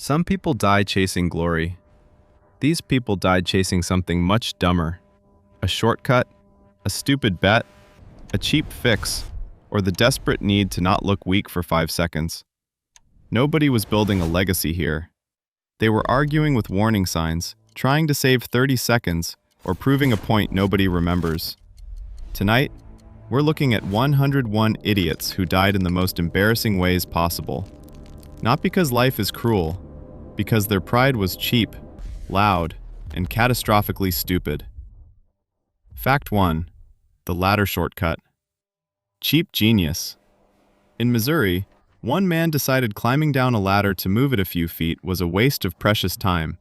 Some people die chasing glory. These people died chasing something much dumber. A shortcut, a stupid bet, a cheap fix, or the desperate need to not look weak for 5 seconds. Nobody was building a legacy here. They were arguing with warning signs, trying to save 30 seconds, or proving a point nobody remembers. Tonight, we're looking at 101 idiots who died in the most embarrassing ways possible. Not because life is cruel, because their pride was cheap, loud, and catastrophically stupid. Fact 1. The ladder shortcut. Cheap genius. In Missouri, one man decided climbing down a ladder to move it a few feet was a waste of precious time.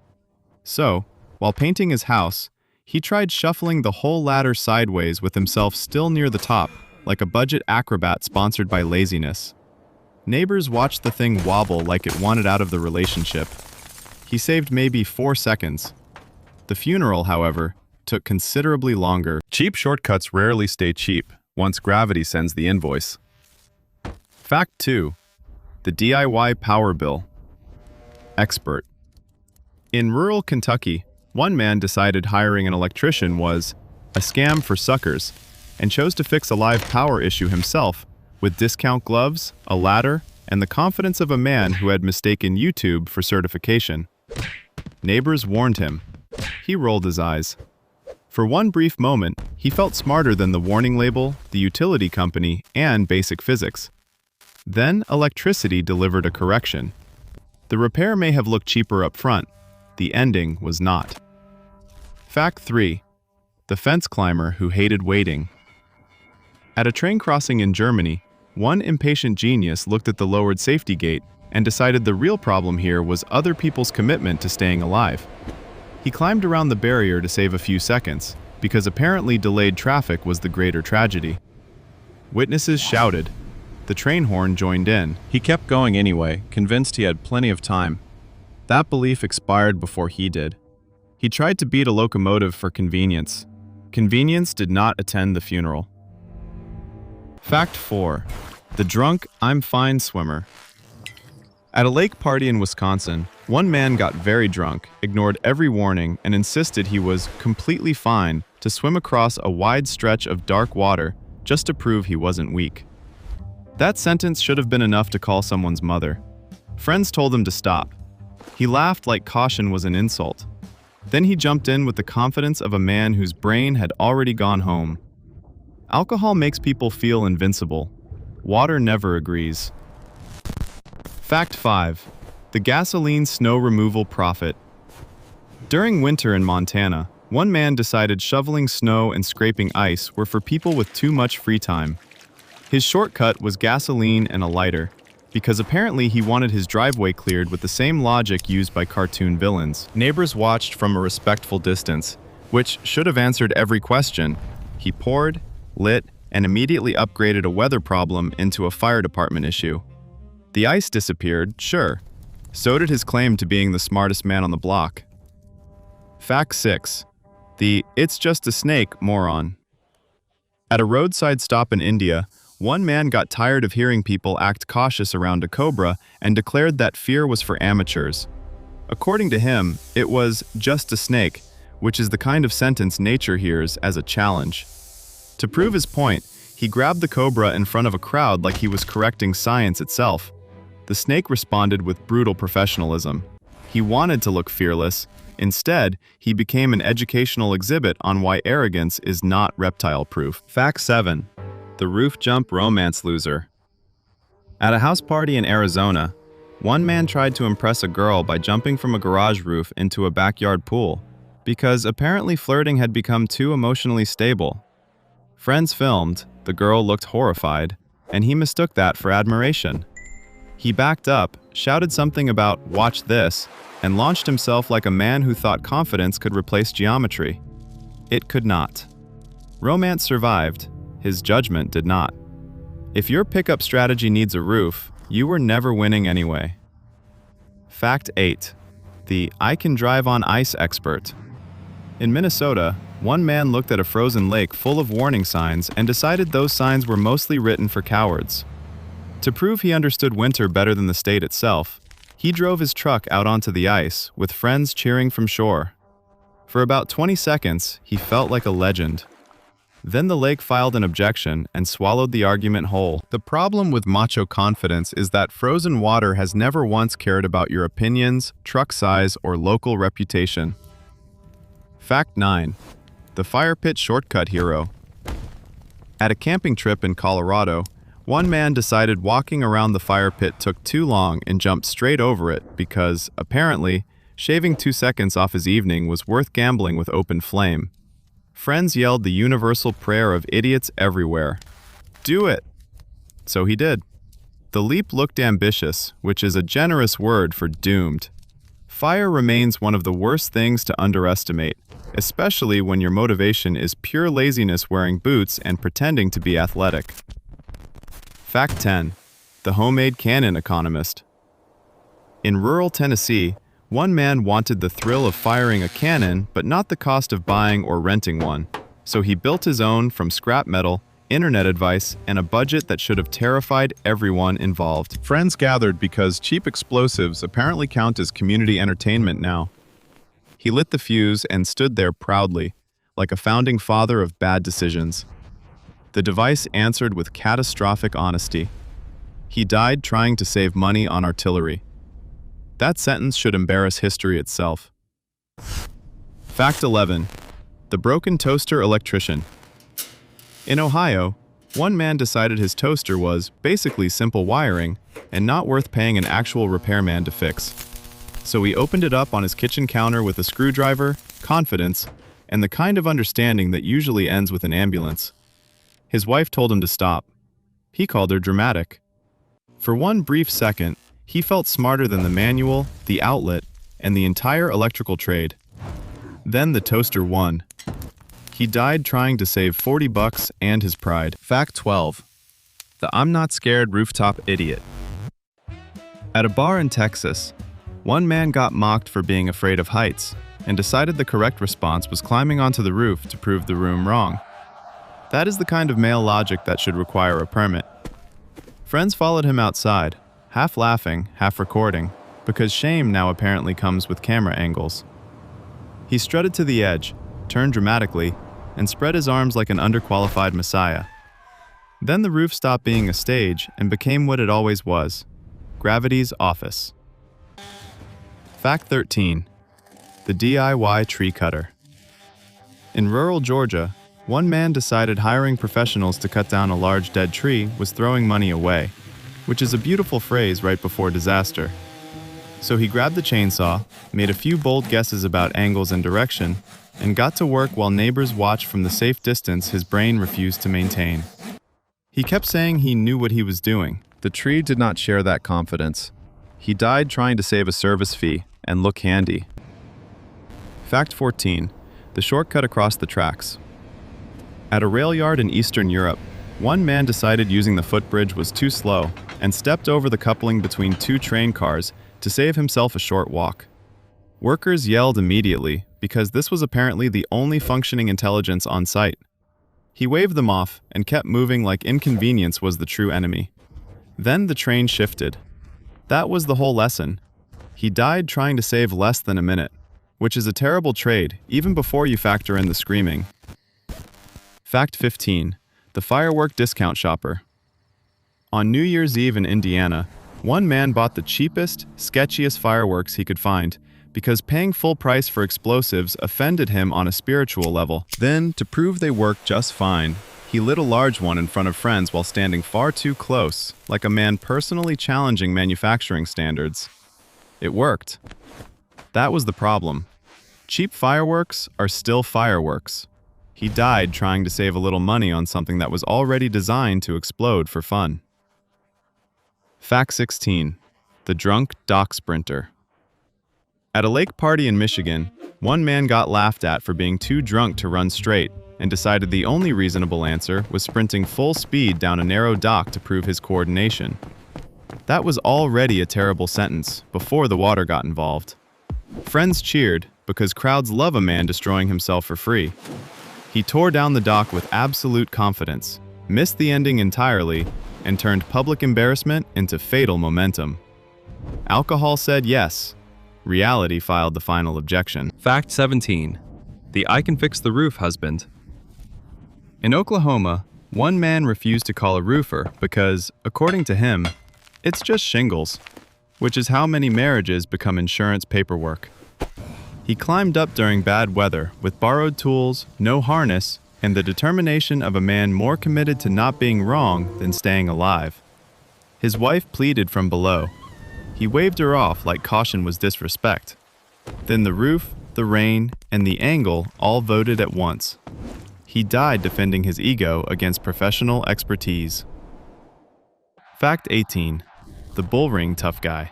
So, while painting his house, he tried shuffling the whole ladder sideways with himself still near the top, like a budget acrobat sponsored by laziness. Neighbors watched the thing wobble like it wanted out of the relationship. He saved maybe 4 seconds. The funeral, however, took considerably longer. Cheap shortcuts rarely stay cheap once gravity sends the invoice. Fact 2. The DIY power bill. Expert. In rural Kentucky, one man decided hiring an electrician was a scam for suckers and chose to fix a live power issue himself with discount gloves, a ladder, and the confidence of a man who had mistaken YouTube for certification. Neighbors warned him. He rolled his eyes. For one brief moment, he felt smarter than the warning label, the utility company, and basic physics. Then electricity delivered a correction. The repair may have looked cheaper up front. The ending was not. Fact 3. The fence climber who hated waiting. At a train crossing in Germany, one impatient genius looked at the lowered safety gate and decided the real problem here was other people's commitment to staying alive. He climbed around the barrier to save a few seconds, because apparently delayed traffic was the greater tragedy. Witnesses shouted. The train horn joined in. He kept going anyway, convinced he had plenty of time. That belief expired before he did. He tried to beat a locomotive for convenience. Convenience did not attend the funeral. Fact 4. The drunk, I'm fine swimmer. At a lake party in Wisconsin, one man got very drunk, ignored every warning, and insisted he was completely fine to swim across a wide stretch of dark water just to prove he wasn't weak. That sentence should have been enough to call someone's mother. Friends told him to stop. He laughed like caution was an insult. Then he jumped in with the confidence of a man whose brain had already gone home. Alcohol makes people feel invincible. Water never agrees. Fact 5. The gasoline snow removal profit. During winter in Montana, one man decided shoveling snow and scraping ice were for people with too much free time. His shortcut was gasoline and a lighter, because apparently he wanted his driveway cleared with the same logic used by cartoon villains. Neighbors watched from a respectful distance, which should have answered every question. He poured, lit, and immediately upgraded a weather problem into a fire department issue. The ice disappeared, sure. So did his claim to being the smartest man on the block. Fact 6. The "it's just a snake" moron. At a roadside stop in India, one man got tired of hearing people act cautious around a cobra and declared that fear was for amateurs. According to him, it was just a snake, which is the kind of sentence nature hears as a challenge. To prove his point, he grabbed the cobra in front of a crowd like he was correcting science itself. The snake responded with brutal professionalism. He wanted to look fearless. Instead, he became an educational exhibit on why arrogance is not reptile-proof. Fact 7. The roof jump romance loser. At a house party in Arizona, one man tried to impress a girl by jumping from a garage roof into a backyard pool, because apparently flirting had become too emotionally stable. Friends filmed, the girl looked horrified, and he mistook that for admiration. He backed up, shouted something about "watch this," and launched himself like a man who thought confidence could replace geometry. It could not. Romance survived. His judgment did not. If your pickup strategy needs a roof, you were never winning anyway. Fact 8. The "I can drive on ice" expert. In Minnesota, one man looked at a frozen lake full of warning signs and decided those signs were mostly written for cowards. To prove he understood winter better than the state itself, He drove his truck out onto the ice, with friends cheering from shore. For about 20 seconds, he felt like a legend. Then the lake filed an objection and swallowed the argument whole. The problem with macho confidence is that frozen water has never once cared about your opinions, truck size, or local reputation. Fact 9. The fire pit shortcut hero. At a camping trip in Colorado, one man decided walking around the fire pit took too long and jumped straight over it because, apparently, shaving 2 seconds off his evening was worth gambling with open flame. Friends yelled the universal prayer of idiots everywhere. Do it! So he did. The leap looked ambitious, which is a generous word for doomed. Fire remains one of the worst things to underestimate, especially when your motivation is pure laziness wearing boots and pretending to be athletic. Fact 10. The homemade cannon economist. In rural Tennessee, one man wanted the thrill of firing a cannon, but not the cost of buying or renting one. So he built his own from scrap metal, internet advice, and a budget that should have terrified everyone involved. Friends gathered because cheap explosives apparently count as community entertainment now. He lit the fuse and stood there proudly, like a founding father of bad decisions. The device answered with catastrophic honesty. He died trying to save money on artillery. That sentence should embarrass history itself. Fact 11. The broken toaster electrician. In Ohio, one man decided his toaster was basically simple wiring and not worth paying an actual repairman to fix. So he opened it up on his kitchen counter with a screwdriver, confidence, and the kind of understanding that usually ends with an ambulance. His wife told him to stop. He called her dramatic. For one brief second, he felt smarter than the manual, the outlet, and the entire electrical trade. Then the toaster won. He died trying to save $40 and his pride. Fact 12. The I'm not scared rooftop idiot. At a bar in Texas, one man got mocked for being afraid of heights and decided the correct response was climbing onto the roof to prove the room wrong. That is the kind of male logic that should require a permit. Friends followed him outside, half laughing, half recording, because shame now apparently comes with camera angles. He strutted to the edge, turned dramatically, and spread his arms like an underqualified messiah. Then the roof stopped being a stage and became what it always was, gravity's office. Fact 13. The DIY tree cutter. In rural Georgia, one man decided hiring professionals to cut down a large dead tree was throwing money away, which is a beautiful phrase right before disaster. So he grabbed the chainsaw, made a few bold guesses about angles and direction, and got to work while neighbors watched from the safe distance his brain refused to maintain. He kept saying he knew what he was doing. The tree did not share that confidence. He died trying to save a service fee and look handy. Fact 14. The shortcut across the tracks. At a rail yard in Eastern Europe, one man decided using the footbridge was too slow and stepped over the coupling between two train cars to save himself a short walk. Workers yelled immediately because this was apparently the only functioning intelligence on site. He waved them off and kept moving like inconvenience was the true enemy. Then the train shifted. That was the whole lesson. He died trying to save less than a minute, which is a terrible trade even before you factor in the screaming. Fact 15. The firework discount shopper. On New Year's Eve in Indiana, one man bought the cheapest, sketchiest fireworks he could find because paying full price for explosives offended him on a spiritual level. Then, to prove they worked just fine, he lit a large one in front of friends while standing far too close, like a man personally challenging manufacturing standards. It worked. That was the problem. Cheap fireworks are still fireworks. He died trying to save a little money on something that was already designed to explode for fun. Fact 16. The drunk dock sprinter. At a lake party in Michigan, one man got laughed at for being too drunk to run straight and decided the only reasonable answer was sprinting full speed down a narrow dock to prove his coordination. That was already a terrible sentence before the water got involved. Friends cheered because crowds love a man destroying himself for free. He tore down the dock with absolute confidence, missed the ending entirely, and turned public embarrassment into fatal momentum. Alcohol said yes. Reality filed the final objection. Fact 17. The I can fix the roof husband. In Oklahoma, one man refused to call a roofer because, according to him, it's just shingles, which is how many marriages become insurance paperwork. He climbed up during bad weather with borrowed tools, no harness, and the determination of a man more committed to not being wrong than staying alive. His wife pleaded from below. He waved her off like caution was disrespect. Then the roof, the rain, and the angle all voted at once. He died defending his ego against professional expertise. Fact 18. The bullring tough guy.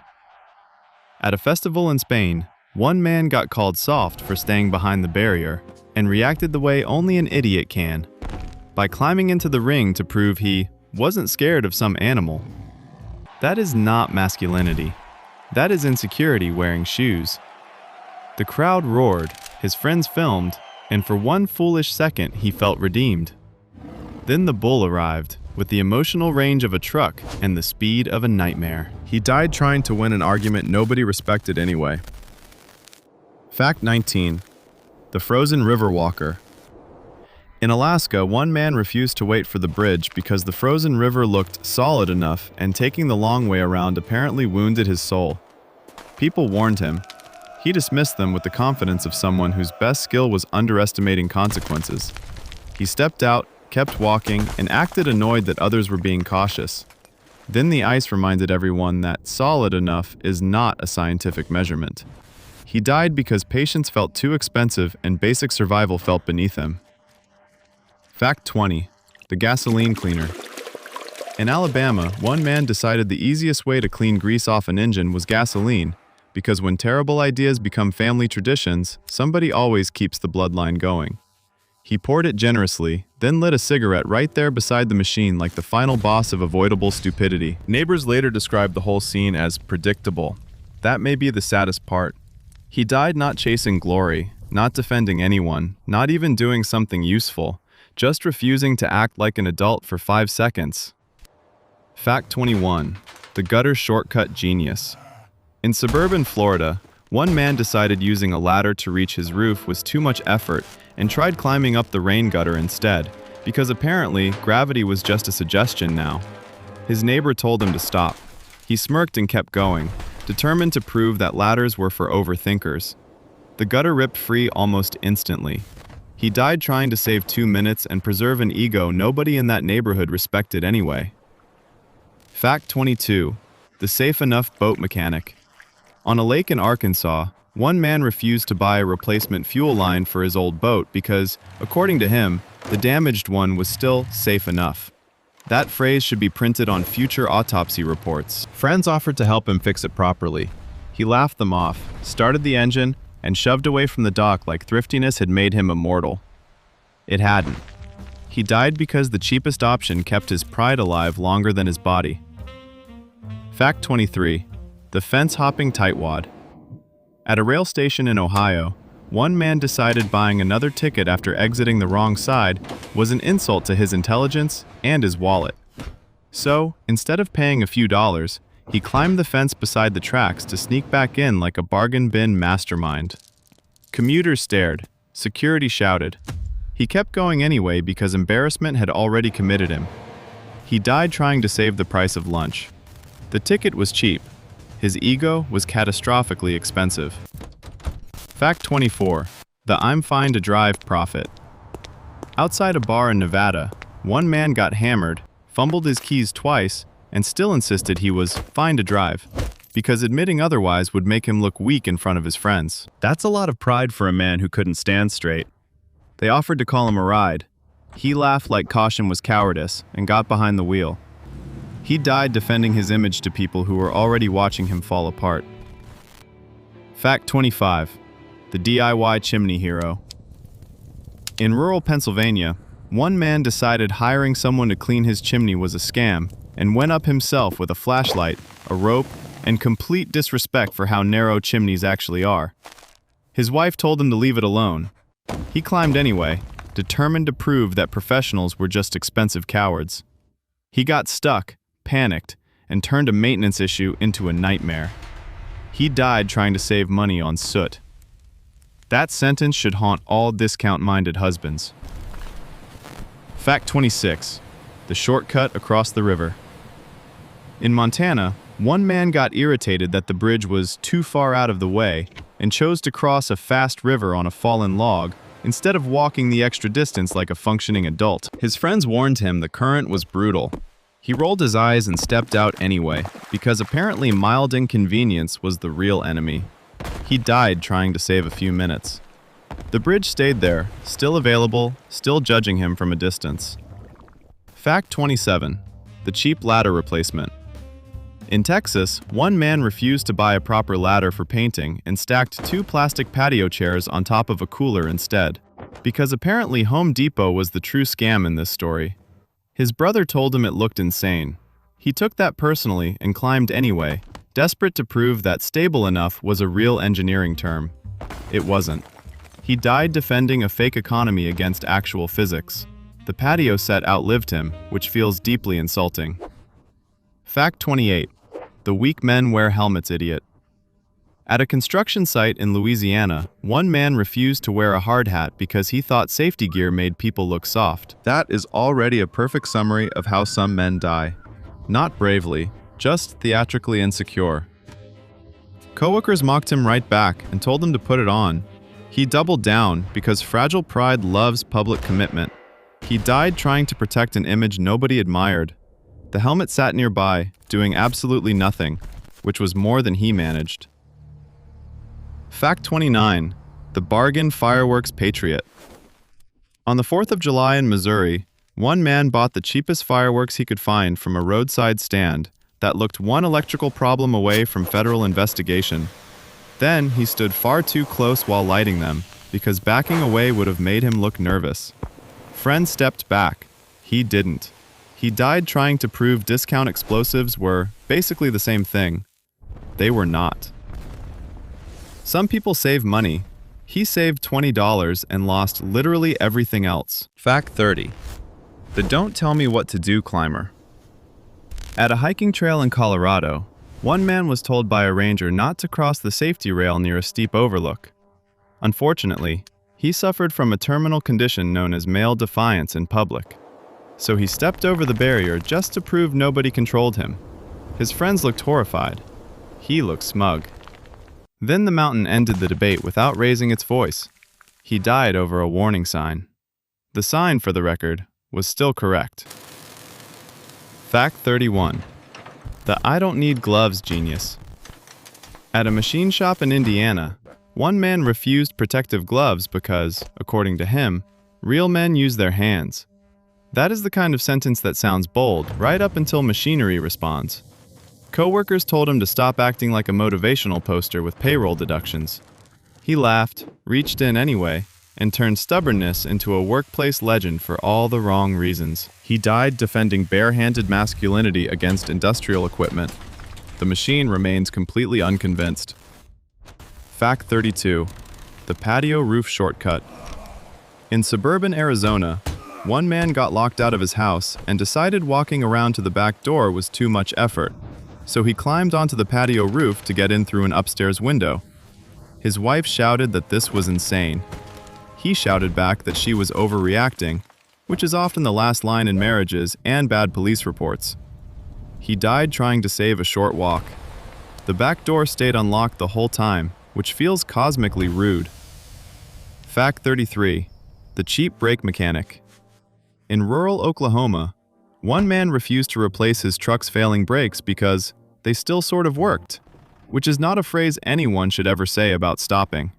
At a festival in Spain, one man got called soft for staying behind the barrier and reacted the way only an idiot can, by climbing into the ring to prove he wasn't scared of some animal. That is not masculinity. That is insecurity wearing shoes. The crowd roared, his friends filmed, and for one foolish second he felt redeemed. Then the bull arrived, with the emotional range of a truck and the speed of a nightmare. He died trying to win an argument nobody respected anyway. Fact 19. The frozen river walker. In Alaska, one man refused to wait for the bridge because the frozen river looked solid enough, and taking the long way around apparently wounded his soul. People warned him. He dismissed them with the confidence of someone whose best skill was underestimating consequences. He stepped out, kept walking, and acted annoyed that others were being cautious. Then the ice reminded everyone that solid enough is not a scientific measurement. He died because patience felt too expensive and basic survival felt beneath him. Fact 20. The gasoline cleaner. In Alabama, one man decided the easiest way to clean grease off an engine was gasoline, because when terrible ideas become family traditions, somebody always keeps the bloodline going. He poured it generously, then lit a cigarette right there beside the machine like the final boss of avoidable stupidity. Neighbors later described the whole scene as predictable. That may be the saddest part. He died not chasing glory, not defending anyone, not even doing something useful, just refusing to act like an adult for 5 seconds. Fact 21. The gutter shortcut genius. In suburban Florida, one man decided using a ladder to reach his roof was too much effort and tried climbing up the rain gutter instead, because apparently gravity was just a suggestion now. His neighbor told him to stop. He smirked and kept going, determined to prove that ladders were for overthinkers. The gutter ripped free almost instantly. He died trying to save 2 minutes and preserve an ego nobody in that neighborhood respected anyway. Fact 22. The safe enough boat mechanic. On a lake in Arkansas, one man refused to buy a replacement fuel line for his old boat because, according to him, the damaged one was still safe enough. That phrase should be printed on future autopsy reports. Friends offered to help him fix it properly. He laughed them off, started the engine, and shoved away from the dock like thriftiness had made him immortal. It hadn't. He died because the cheapest option kept his pride alive longer than his body. Fact 23. The fence-hopping tightwad. At a rail station in Ohio, one man decided buying another ticket after exiting the wrong side was an insult to his intelligence and his wallet. So, instead of paying a few dollars, he climbed the fence beside the tracks to sneak back in like a bargain bin mastermind. Commuters stared. Security shouted. He kept going anyway because embarrassment had already committed him. He died trying to save the price of lunch. The ticket was cheap. His ego was catastrophically expensive. Fact 24. The I'm fine to drive prophet. Outside a bar in Nevada, one man got hammered, fumbled his keys twice, and still insisted he was fine to drive, because admitting otherwise would make him look weak in front of his friends. That's a lot of pride for a man who couldn't stand straight. They offered to call him a ride. He laughed like caution was cowardice and got behind the wheel. He died defending his image to people who were already watching him fall apart. Fact 25. The DIY chimney hero. In rural Pennsylvania, one man decided hiring someone to clean his chimney was a scam and went up himself with a flashlight, a rope, and complete disrespect for how narrow chimneys actually are. His wife told him to leave it alone. He climbed anyway, determined to prove that professionals were just expensive cowards. He got stuck, panicked, and turned a maintenance issue into a nightmare. He died trying to save money on soot. That sentence should haunt all discount-minded husbands. Fact 26. The shortcut across the river. In Montana, one man got irritated that the bridge was too far out of the way and chose to cross a fast river on a fallen log instead of walking the extra distance like a functioning adult. His friends warned him the current was brutal. He rolled his eyes and stepped out anyway, because apparently mild inconvenience was the real enemy. He died trying to save a few minutes. The bridge stayed there, still available, still judging him from a distance. Fact 27. The cheap ladder replacement. In Texas, one man refused to buy a proper ladder for painting and stacked 2 plastic patio chairs on top of a cooler instead, because apparently Home Depot was the true scam in this story. His brother told him it looked insane. He took that personally and climbed anyway, desperate to prove that stable enough was a real engineering term. It wasn't. He died defending a fake economy against actual physics. The patio set outlived him, which feels deeply insulting. Fact 28. The weak men wear helmets idiot. At a construction site in Louisiana, one man refused to wear a hard hat because he thought safety gear made people look soft. That is already a perfect summary of how some men die. Not bravely, just theatrically insecure. Coworkers mocked him right back and told him to put it on. He doubled down because fragile pride loves public commitment. He died trying to protect an image nobody admired. The helmet sat nearby, doing absolutely nothing, which was more than he managed. Fact 29. The bargain fireworks patriot. On the 4th of July in Missouri, one man bought the cheapest fireworks he could find from a roadside stand that looked one electrical problem away from federal investigation. Then he stood far too close while lighting them, because backing away would have made him look nervous. Friends stepped back. He didn't. He died trying to prove discount explosives were basically the same thing. They were not. Some people save money. He saved $20 and lost literally everything else. Fact 30. The don't tell me what to do climber. At a hiking trail in Colorado, one man was told by a ranger not to cross the safety rail near a steep overlook. Unfortunately, he suffered from a terminal condition known as male defiance in public. So he stepped over the barrier just to prove nobody controlled him. His friends looked horrified. He looked smug. Then the mountain ended the debate without raising its voice. He died over a warning sign. The sign, for the record, was still correct. Fact 31. The I don't need gloves genius. At a machine shop in Indiana, one man refused protective gloves because, according to him, real men use their hands. That is the kind of sentence that sounds bold right up until machinery responds. Coworkers told him to stop acting like a motivational poster with payroll deductions. He laughed, reached in anyway, and turned stubbornness into a workplace legend for all the wrong reasons. He died defending bare-handed masculinity against industrial equipment. The machine remains completely unconvinced. Fact 32. The patio roof shortcut. In suburban Arizona, one man got locked out of his house and decided walking around to the back door was too much effort, so he climbed onto the patio roof to get in through an upstairs window. His wife shouted that this was insane. He shouted back that she was overreacting, which is often the last line in marriages and bad police reports. He died trying to save a short walk. The back door stayed unlocked the whole time, which feels cosmically rude. Fact 33. The cheap brake mechanic. In rural Oklahoma, one man refused to replace his truck's failing brakes because they still sort of worked, which is not a phrase anyone should ever say about stopping.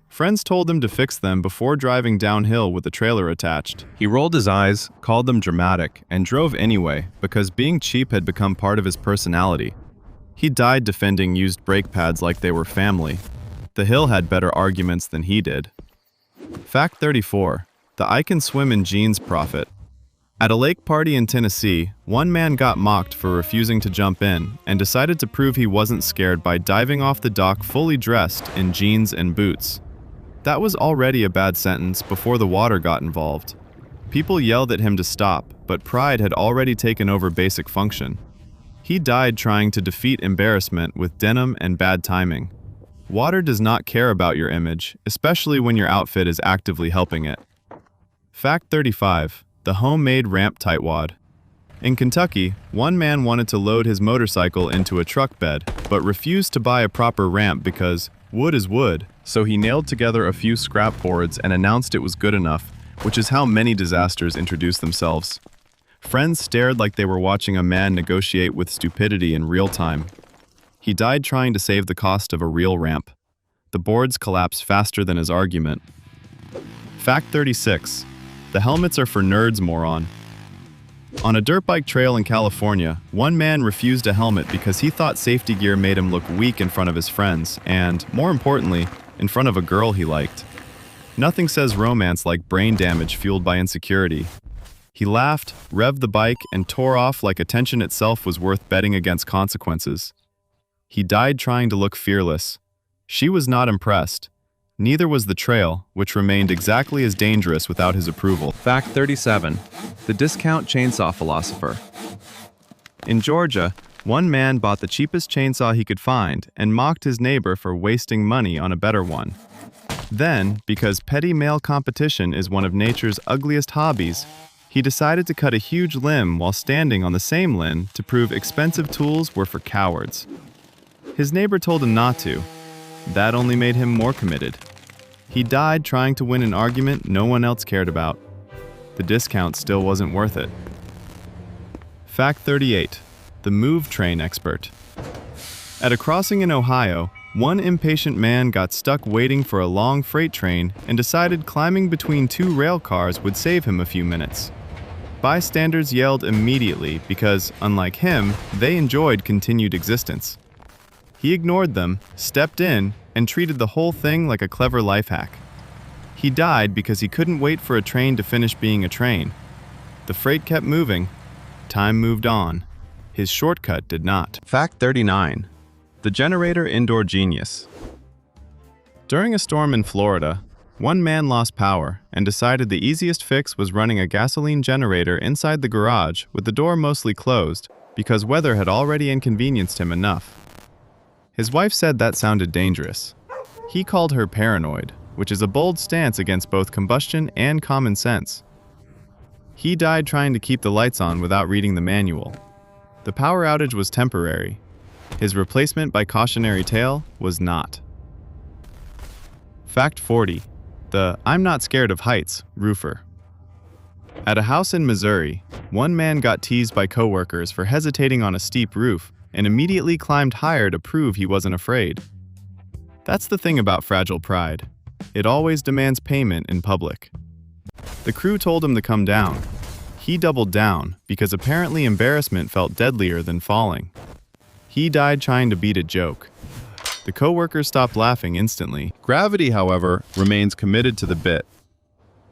Friends told him to fix them before driving downhill with the trailer attached. He rolled his eyes, called them dramatic, and drove anyway because being cheap had become part of his personality. He died defending used brake pads like they were family. The hill had better arguments than he did. Fact 34. The I can swim in jeans prophet. At a lake party in Tennessee, one man got mocked for refusing to jump in and decided to prove he wasn't scared by diving off the dock fully dressed in jeans and boots. That was already a bad sentence before the water got involved. People yelled at him to stop, but pride had already taken over basic function. He died trying to defeat embarrassment with denim and bad timing. Water does not care about your image, especially when your outfit is actively helping it. Fact 35. The homemade ramp tightwad. In Kentucky, one man wanted to load his motorcycle into a truck bed, but refused to buy a proper ramp because wood is wood. So he nailed together a few scrap boards and announced it was good enough, which is how many disasters introduce themselves. Friends stared like they were watching a man negotiate with stupidity in real time. He died trying to save the cost of a real ramp. The boards collapsed faster than his argument. Fact 36. The helmets are for nerds, moron. On a dirt bike trail in California, one man refused a helmet because he thought safety gear made him look weak in front of his friends and, more importantly, in front of a girl he liked. Nothing says romance like brain damage fueled by insecurity. He laughed, revved the bike, and tore off like attention itself was worth betting against consequences. He died trying to look fearless. She was not impressed. Neither was the trail, which remained exactly as dangerous without his approval. Fact 37. The discount chainsaw philosopher. In Georgia, one man bought the cheapest chainsaw he could find and mocked his neighbor for wasting money on a better one. Then, because petty male competition is one of nature's ugliest hobbies, he decided to cut a huge limb while standing on the same limb to prove expensive tools were for cowards. His neighbor told him not to. That only made him more committed. He died trying to win an argument no one else cared about. The discount still wasn't worth it. Fact 38. The move train expert. At a crossing in Ohio, one impatient man got stuck waiting for a long freight train and decided climbing between two rail cars would save him a few minutes. Bystanders yelled immediately because, unlike him, they enjoyed continued existence. He ignored them, stepped in, and treated the whole thing like a clever life hack. He died because he couldn't wait for a train to finish being a train. The freight kept moving. Time moved on. His shortcut did not. Fact 39. The generator indoor genius. During a storm in Florida, one man lost power and decided the easiest fix was running a gasoline generator inside the garage with the door mostly closed because weather had already inconvenienced him enough. His wife said that sounded dangerous. He called her paranoid, which is a bold stance against both combustion and common sense. He died trying to keep the lights on without reading the manual. The power outage was temporary. His replacement by cautionary tale was not. Fact 40. The "I'm not scared of heights" roofer. At a house in Missouri, one man got teased by coworkers for hesitating on a steep roof and immediately climbed higher to prove he wasn't afraid. That's the thing about fragile pride. It always demands payment in public. The crew told him to come down. He doubled down because apparently embarrassment felt deadlier than falling. He died trying to beat a joke. The coworkers stopped laughing instantly. Gravity, however, remains committed to the bit.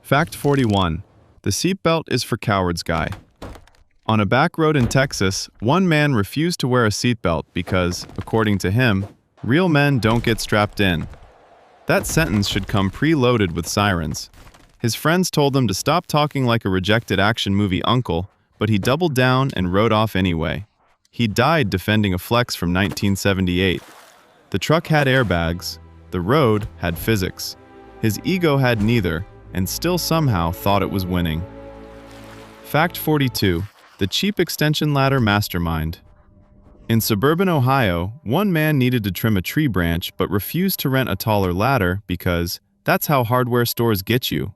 Fact 41. The seatbelt is for cowards guy. On a back road in Texas, one man refused to wear a seatbelt because, according to him, real men don't get strapped in. That sentence should come preloaded with sirens. His friends told him to stop talking like a rejected action movie uncle, but he doubled down and rode off anyway. He died defending a flex from 1978. The truck had airbags, the road had physics. His ego had neither, and still somehow thought it was winning. Fact 42. The cheap extension ladder mastermind. In suburban Ohio, one man needed to trim a tree branch but refused to rent a taller ladder because that's how hardware stores get you.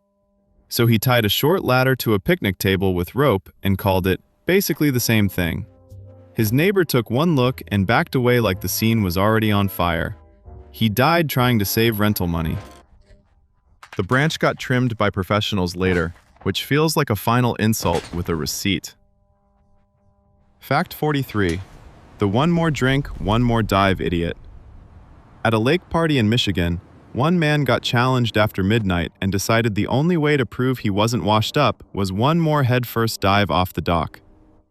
So he tied a short ladder to a picnic table with rope and called it basically the same thing. His neighbor took one look and backed away like the scene was already on fire. He died trying to save rental money. The branch got trimmed by professionals later, which feels like a final insult with a receipt. Fact 43. The one more drink, one more dive idiot. At a lake party in Michigan, one man got challenged after midnight and decided the only way to prove he wasn't washed up was one more headfirst dive off the dock.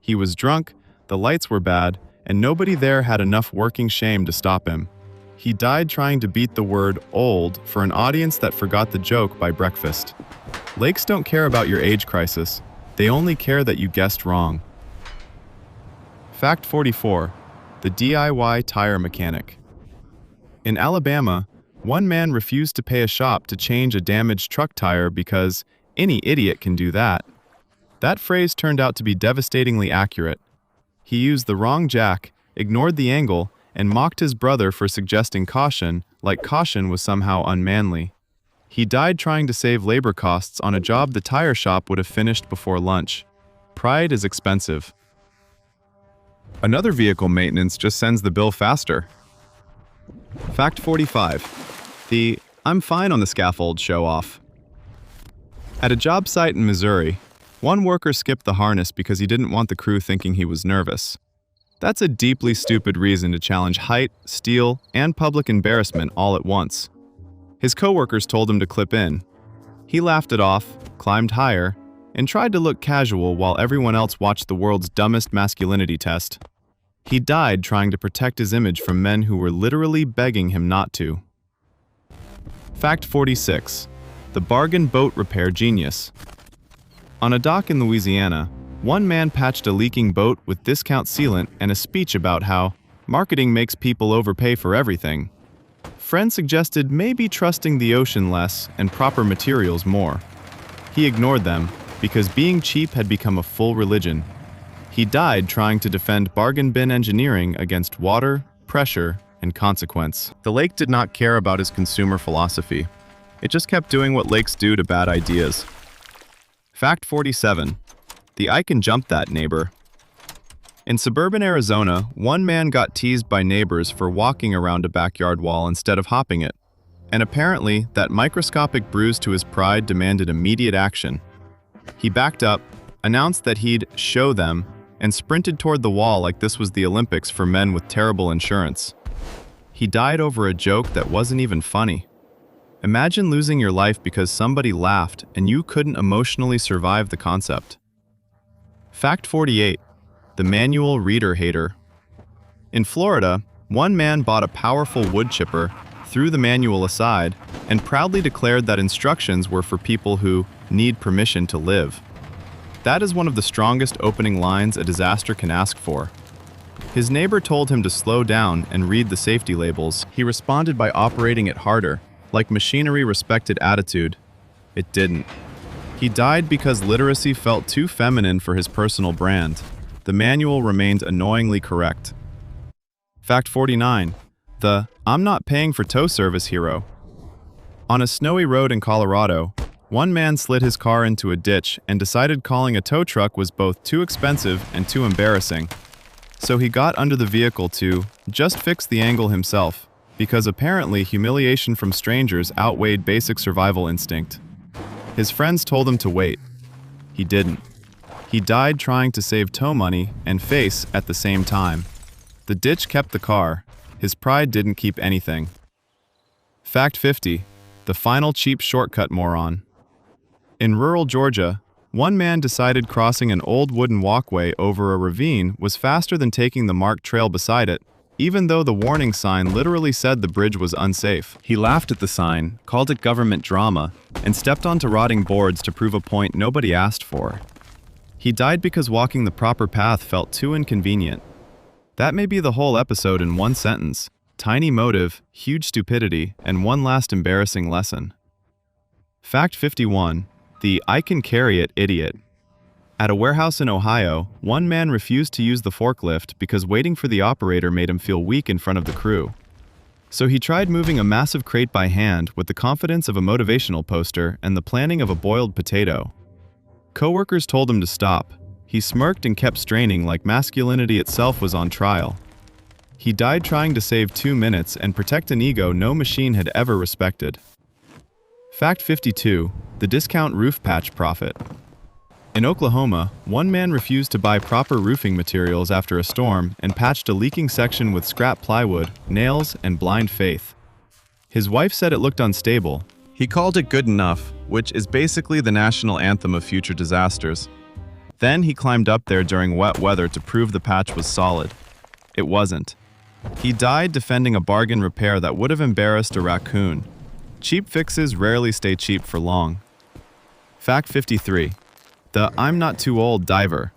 He was drunk, the lights were bad, and nobody there had enough working shame to stop him. He died trying to beat the word old for an audience that forgot the joke by breakfast. Lakes don't care about your age crisis. They only care that you guessed wrong. Fact 44. The DIY tire mechanic. In Alabama, one man refused to pay a shop to change a damaged truck tire because any idiot can do that. That phrase turned out to be devastatingly accurate. He used the wrong jack, ignored the angle, and mocked his brother for suggesting caution, like caution was somehow unmanly. He died trying to save labor costs on a job the tire shop would have finished before lunch. Pride is expensive. Another vehicle maintenance just sends the bill faster. Fact 45. The "I'm fine on the scaffold" show-off. At a job site in Missouri, one worker skipped the harness because he didn't want the crew thinking he was nervous. That's a deeply stupid reason to challenge height, steel, and public embarrassment all at once. His coworkers told him to clip in. He laughed it off, climbed higher, and tried to look casual while everyone else watched the world's dumbest masculinity test. He died trying to protect his image from men who were literally begging him not to. Fact 46. The bargain boat repair genius. On a dock in Louisiana, one man patched a leaking boat with discount sealant and a speech about how marketing makes people overpay for everything. Friends suggested maybe trusting the ocean less and proper materials more. He ignored them because being cheap had become a full religion. He died trying to defend bargain bin engineering against water, pressure, and consequence. The lake did not care about his consumer philosophy. It just kept doing what lakes do to bad ideas. Fact 47. The "I can jump that" neighbor. In suburban Arizona, one man got teased by neighbors for walking around a backyard wall instead of hopping it. And apparently, that microscopic bruise to his pride demanded immediate action. He backed up, announced that he'd show them, and sprinted toward the wall like this was the Olympics for men with terrible insurance. He died over a joke that wasn't even funny. Imagine losing your life because somebody laughed and you couldn't emotionally survive the concept. Fact 48. The manual reader hater. In Florida, one man bought a powerful wood chipper, threw the manual aside, and proudly declared that instructions were for people who need permission to live. That is one of the strongest opening lines a disaster can ask for. His neighbor told him to slow down and read the safety labels. He responded by operating it harder, like machinery respected attitude. It didn't. He died because literacy felt too feminine for his personal brand. The manual remained annoyingly correct. Fact 49. The "I'm not paying for tow service" hero. On a snowy road in Colorado, one man slid his car into a ditch and decided calling a tow truck was both too expensive and too embarrassing. So he got under the vehicle to just fix the angle himself, because apparently humiliation from strangers outweighed basic survival instinct. His friends told him to wait. He didn't. He died trying to save tow money and face at the same time. The ditch kept the car. His pride didn't keep anything. Fact 50. The final cheap shortcut moron. In rural Georgia, one man decided crossing an old wooden walkway over a ravine was faster than taking the marked trail beside it, even though the warning sign literally said the bridge was unsafe. He laughed at the sign, called it government drama, and stepped onto rotting boards to prove a point nobody asked for. He died because walking the proper path felt too inconvenient. That may be the whole episode in one sentence: tiny motive, huge stupidity, and one last embarrassing lesson. Fact 51. The "I can carry it" idiot. At a warehouse in Ohio, one man refused to use the forklift because waiting for the operator made him feel weak in front of the crew. So he tried moving a massive crate by hand with the confidence of a motivational poster and the planning of a boiled potato. Coworkers told him to stop. He smirked and kept straining like masculinity itself was on trial. He died trying to save 2 minutes and protect an ego no machine had ever respected. Fact 52. The discount roof patch profit. In Oklahoma, one man refused to buy proper roofing materials after a storm and patched a leaking section with scrap plywood, nails, and blind faith. His wife said it looked unstable. He called it good enough, which is basically the national anthem of future disasters. Then he climbed up there during wet weather to prove the patch was solid. It wasn't. He died defending a bargain repair that would have embarrassed a raccoon. Cheap fixes rarely stay cheap for long. Fact 53. The "I'm not too old" diver.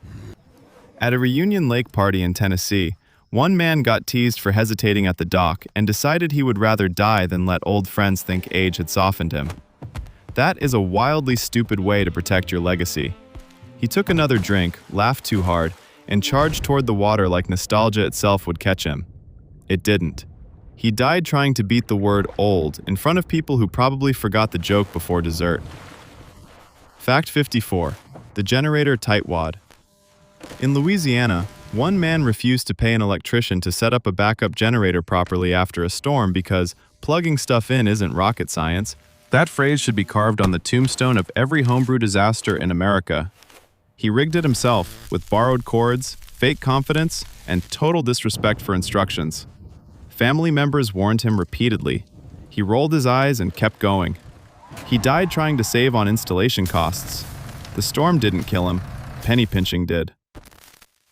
At a reunion lake party in Tennessee, one man got teased for hesitating at the dock and decided he would rather die than let old friends think age had softened him. That is a wildly stupid way to protect your legacy. He took another drink, laughed too hard, and charged toward the water like nostalgia itself would catch him. It didn't. He died trying to beat the word old in front of people who probably forgot the joke before dessert. Fact 54. The generator tightwad. In Louisiana, one man refused to pay an electrician to set up a backup generator properly after a storm because plugging stuff in isn't rocket science. That phrase should be carved on the tombstone of every homebrew disaster in America. He rigged it himself with borrowed cords, fake confidence, and total disrespect for instructions. Family members warned him repeatedly. He rolled his eyes and kept going. He died trying to save on installation costs. The storm didn't kill him, penny pinching did.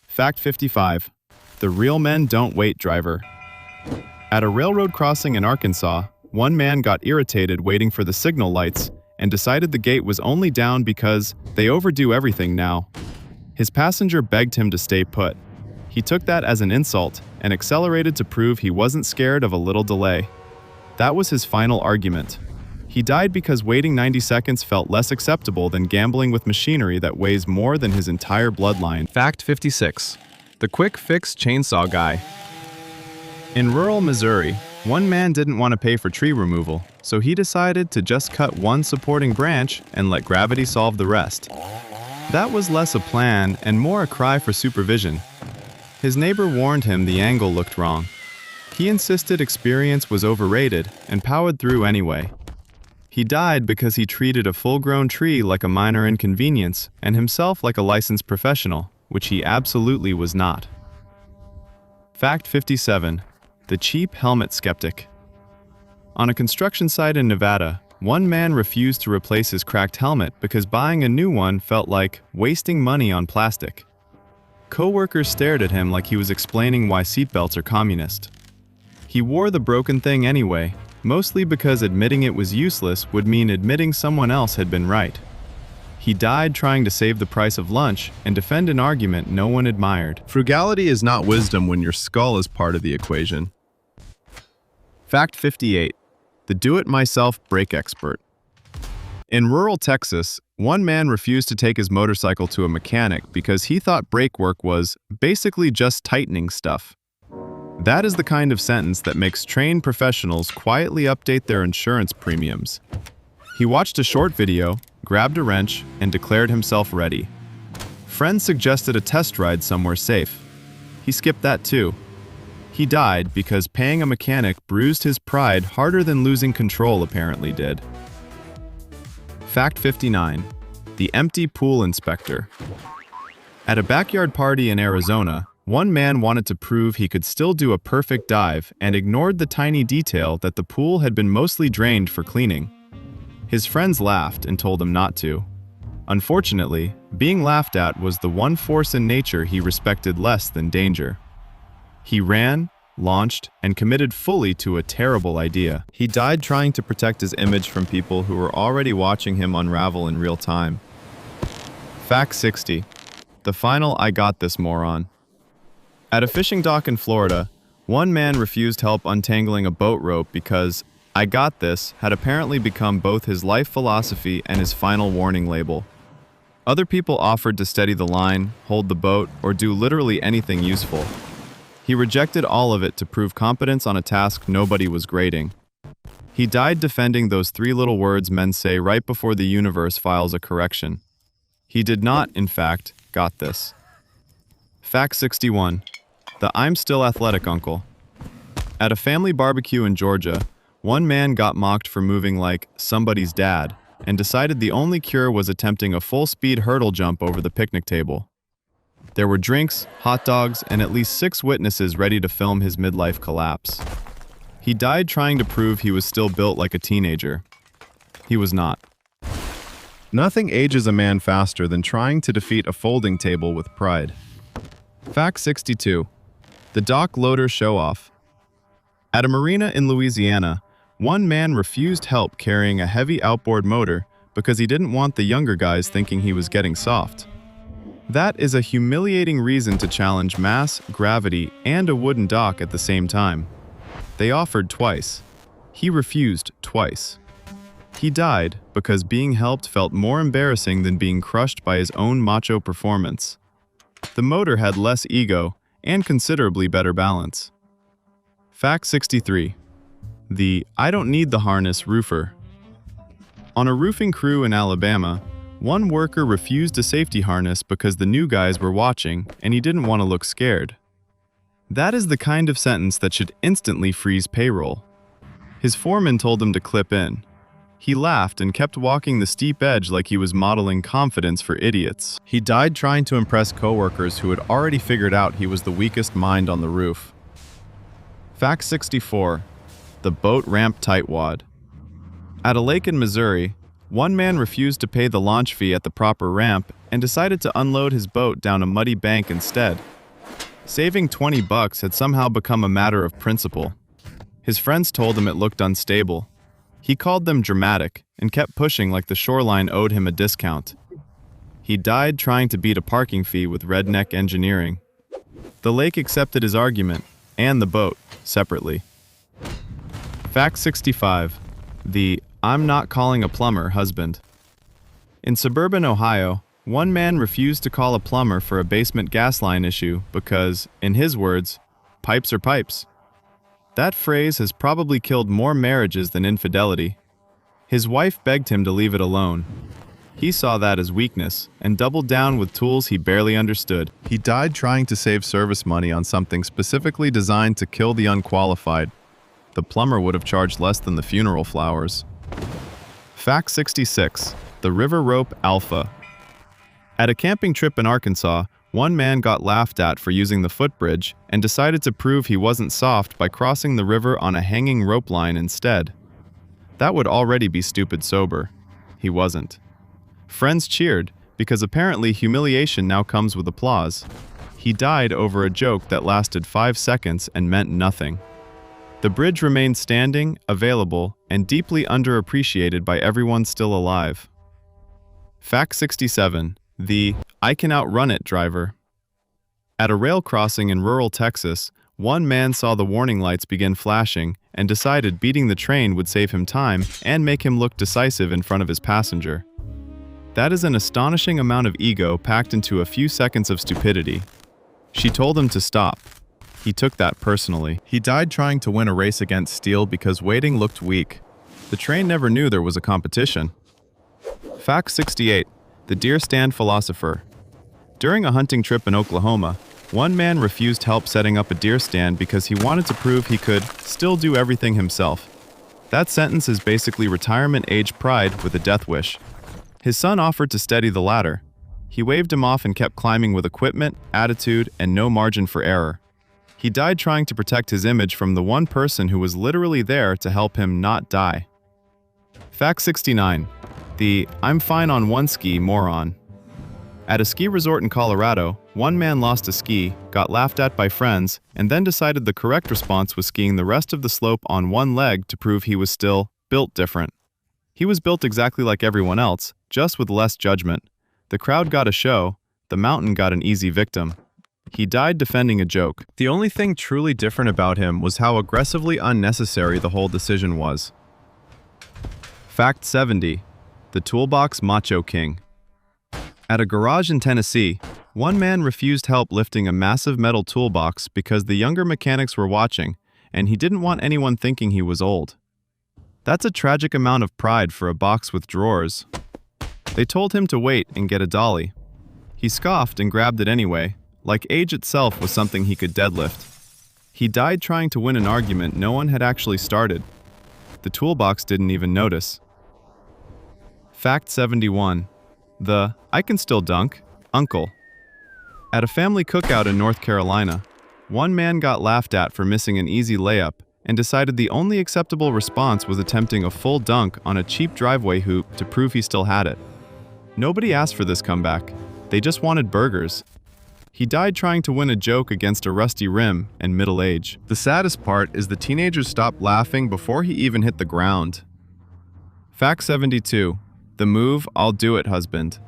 Fact 55. The real men don't wait driver. At a railroad crossing in Arkansas, one man got irritated waiting for the signal lights and decided the gate was only down because they overdo everything now. His passenger begged him to stay put. He took that as an insult and accelerated to prove he wasn't scared of a little delay. That was his final argument. He died because waiting 90 seconds felt less acceptable than gambling with machinery that weighs more than his entire bloodline. Fact 56. The quick fix chainsaw guy. In rural Missouri, one man didn't want to pay for tree removal, so he decided to just cut one supporting branch and let gravity solve the rest. That was less a plan and more a cry for supervision. His neighbor warned him the angle looked wrong. He insisted experience was overrated and powered through anyway. He died because he treated a full-grown tree like a minor inconvenience and himself like a licensed professional, which he absolutely was not. Fact 57. The cheap helmet skeptic. On a construction site in Nevada, one man refused to replace his cracked helmet because buying a new one felt like wasting money on plastic. Co-workers stared at him like he was explaining why seatbelts are communist. He wore the broken thing anyway, mostly because admitting it was useless would mean admitting someone else had been right. He died trying to save the price of lunch and defend an argument no one admired. Frugality is not wisdom when your skull is part of the equation. Fact 58. The do-it-myself brake expert. In rural Texas, one man refused to take his motorcycle to a mechanic because he thought brake work was basically just tightening stuff. That is the kind of sentence that makes trained professionals quietly update their insurance premiums. He watched a short video, grabbed a wrench, and declared himself ready. Friends suggested a test ride somewhere safe. He skipped that too. He died because paying a mechanic bruised his pride harder than losing control apparently did. Fact 59. The empty pool inspector. At a backyard party in Arizona, one man wanted to prove he could still do a perfect dive and ignored the tiny detail that the pool had been mostly drained for cleaning. His friends laughed and told him not to. Unfortunately, being laughed at was the one force in nature he respected less than danger. He ran, launched, and committed fully to a terrible idea. He died trying to protect his image from people who were already watching him unravel in real time. Fact 60. The final I got this moron. At a fishing dock in Florida, one man refused help untangling a boat rope because "I got this" had apparently become both his life philosophy and his final warning label. Other people offered to steady the line, hold the boat, or do literally anything useful. He rejected all of it to prove competence on a task nobody was grading. He died defending those three little words men say right before the universe files a correction. He did not, in fact, got this. Fact 61. The I'm still athletic uncle. At a family barbecue in Georgia, one man got mocked for moving like somebody's dad and decided the only cure was attempting a full-speed hurdle jump over the picnic table. There were drinks, hot dogs, and at least 6 witnesses ready to film his midlife collapse. He died trying to prove he was still built like a teenager. He was not. Nothing ages a man faster than trying to defeat a folding table with pride. Fact 62. The dock loader show-off. At a marina in Louisiana, one man refused help carrying a heavy outboard motor because he didn't want the younger guys thinking he was getting soft. That is a humiliating reason to challenge mass, gravity, and a wooden dock at the same time. They offered twice. He refused twice. He died because being helped felt more embarrassing than being crushed by his own macho performance. The motor had less ego and considerably better balance. Fact 63. The "I don't need the harness" roofer. On a roofing crew in Alabama, one worker refused a safety harness because the new guys were watching and he didn't want to look scared. That is the kind of sentence that should instantly freeze payroll. His foreman told him to clip in. He laughed and kept walking the steep edge like he was modeling confidence for idiots. He died trying to impress coworkers who had already figured out he was the weakest mind on the roof. Fact 64. The boat ramp tightwad. At a lake in Missouri, one man refused to pay the launch fee at the proper ramp and decided to unload his boat down a muddy bank instead. Saving $20 had somehow become a matter of principle. His friends told him it looked unstable. He called them dramatic and kept pushing like the shoreline owed him a discount. He died trying to beat a parking fee with redneck engineering. The lake accepted his argument, and the boat, separately. Fact 65. The "I'm not calling a plumber" husband. In suburban Ohio, one man refused to call a plumber for a basement gas line issue because, in his words, pipes are pipes. That phrase has probably killed more marriages than infidelity. His wife begged him to leave it alone. He saw that as weakness and doubled down with tools he barely understood. He died trying to save service money on something specifically designed to kill the unqualified. The plumber would have charged less than the funeral flowers. Fact 66. The river rope alpha. At a camping trip in Arkansas, one man got laughed at for using the footbridge and decided to prove he wasn't soft by crossing the river on a hanging rope line instead. That would already be stupid sober. He wasn't. Friends cheered because apparently humiliation now comes with applause. He died over a joke that lasted 5 seconds and meant nothing. The bridge remained standing, available, and deeply underappreciated by everyone still alive. Fact 67. The "I can outrun it" driver. At a rail crossing in rural Texas, one man saw the warning lights begin flashing and decided beating the train would save him time and make him look decisive in front of his passenger. That is an astonishing amount of ego packed into a few seconds of stupidity. She told him to stop. He took that personally. He died trying to win a race against steel because waiting looked weak. The train never knew there was a competition. Fact 68. The deer stand philosopher. During a hunting trip in Oklahoma, one man refused help setting up a deer stand because he wanted to prove he could still do everything himself. That sentence is basically retirement age pride with a death wish. His son offered to steady the ladder. He waved him off and kept climbing with equipment, attitude, and no margin for error. He died trying to protect his image from the one person who was literally there to help him not die. Fact 69. The "I'm fine on one ski" moron. At a ski resort in Colorado, one man lost a ski, got laughed at by friends, and then decided the correct response was skiing the rest of the slope on one leg to prove he was still built different. He was built exactly like everyone else, just with less judgment. The crowd got a show, the mountain got an easy victim. He died defending a joke. The only thing truly different about him was how aggressively unnecessary the whole decision was. Fact 70. The toolbox macho king. At a garage in Tennessee, one man refused help lifting a massive metal toolbox because the younger mechanics were watching, and he didn't want anyone thinking he was old. That's a tragic amount of pride for a box with drawers. They told him to wait and get a dolly. He scoffed and grabbed it anyway, like age itself was something he could deadlift. He died trying to win an argument no one had actually started. The toolbox didn't even notice. Fact 71. The "I can still dunk" uncle. At a family cookout in North Carolina, one man got laughed at for missing an easy layup and decided the only acceptable response was attempting a full dunk on a cheap driveway hoop to prove he still had it. Nobody asked for this comeback. They just wanted burgers. He died trying to win a joke against a rusty rim and middle age. The saddest part is the teenagers stopped laughing before he even hit the ground. Fact 72. The move "I'll do it" husband.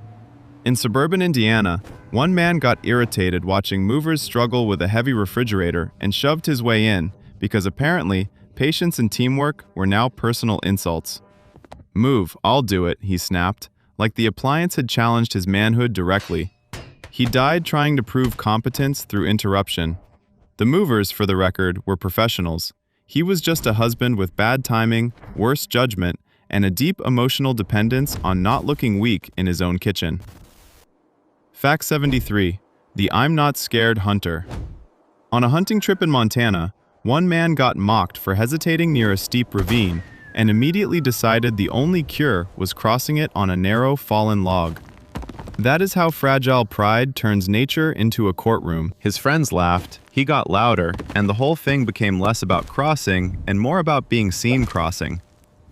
In suburban Indiana, one man got irritated watching movers struggle with a heavy refrigerator and shoved his way in because apparently patience and teamwork were now personal insults. "Move, I'll do it," he snapped, like the appliance had challenged his manhood directly. He died trying to prove competence through interruption. The movers, for the record, were professionals. He was just a husband with bad timing, worse judgment, and a deep emotional dependence on not looking weak in his own kitchen. Fact 73. The I'm Not Scared Hunter. On a hunting trip in Montana, one man got mocked for hesitating near a steep ravine and immediately decided the only cure was crossing it on a narrow, fallen log. That is how fragile pride turns nature into a courtroom. His friends laughed, he got louder, and the whole thing became less about crossing and more about being seen crossing.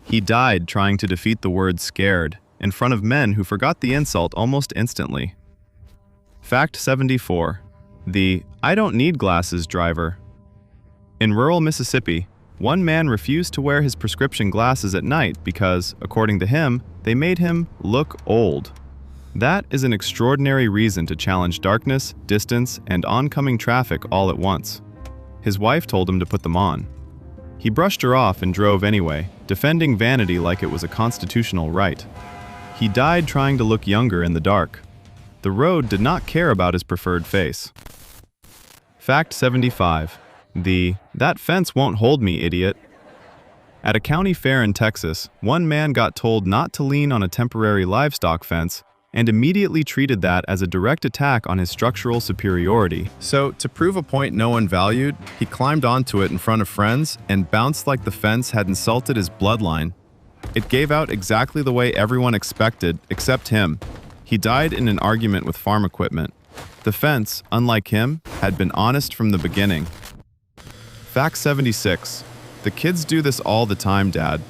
He died trying to defeat the word scared in front of men who forgot the insult almost instantly. Fact 74. The I don't need glasses driver. In rural Mississippi, one man refused to wear his prescription glasses at night because, according to him, they made him look old. That is an extraordinary reason to challenge darkness, distance, and oncoming traffic all at once. His wife told him to put them on. He brushed her off and drove anyway, defending vanity like it was a constitutional right. He died trying to look younger in the dark. The road did not care about his preferred face. Fact 75. The that fence won't hold me, idiot. At a county fair in Texas, one man got told not to lean on a temporary livestock fence and immediately treated that as a direct attack on his structural superiority. So, to prove a point no one valued, he climbed onto it in front of friends and bounced like the fence had insulted his bloodline. It gave out exactly the way everyone expected, except him. He died in an argument with farm equipment. The fence, unlike him, had been honest from the beginning. Fact 76. The kids do this all the time, Dad.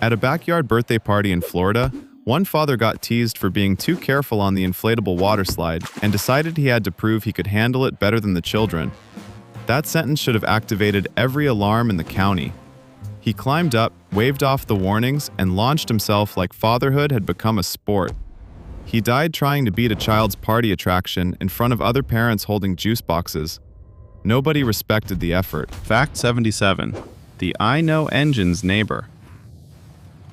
At a backyard birthday party in Florida, one father got teased for being too careful on the inflatable water slide and decided he had to prove he could handle it better than the children. That sentence should have activated every alarm in the county. He climbed up, waved off the warnings, and launched himself like fatherhood had become a sport. He died trying to beat a child's party attraction in front of other parents holding juice boxes. Nobody respected the effort. Fact 77. The I know engine's neighbor.